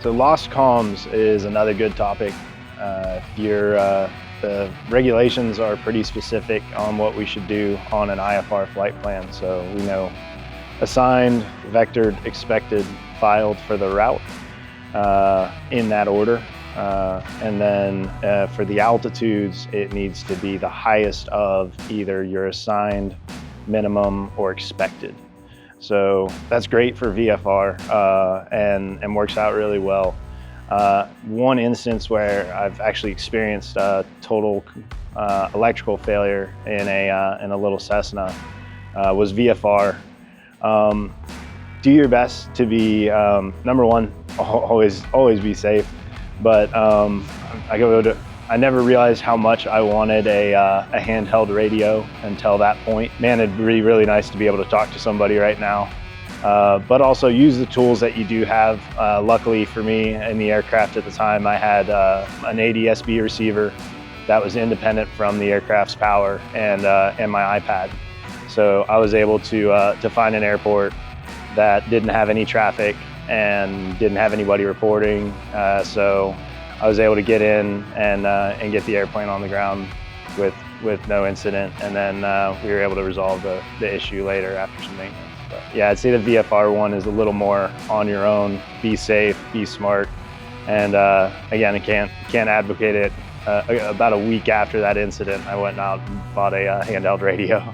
So lost comms is another good topic. The regulations are pretty specific on what we should do on an IFR flight plan. So we know assigned, vectored, expected, filed for the route in that order. And then for the altitudes, it needs to be the highest of either your assigned, minimum, or expected. So that's great for VFR and works out really well. One instance where I've actually experienced a total electrical failure in a little Cessna was VFR. Do your best to be number one, always be safe. But I never realized how much I wanted a handheld radio until that point. Man, it'd be really nice to be able to talk to somebody right now. But also use the tools that you do have. Luckily for me, in the aircraft at the time, I had an ADS-B receiver that was independent from the aircraft's power and my iPad. So I was able to find an airport that didn't have any traffic and didn't have anybody reporting. So I was able to get in and get the airplane on the ground with no incident. And then we were able to resolve the issue later after some maintenance. But yeah, I'd say the VFR one is a little more on your own. Be safe, be smart. And again, I can't advocate it. About a week after that incident, I went out and bought a handheld radio.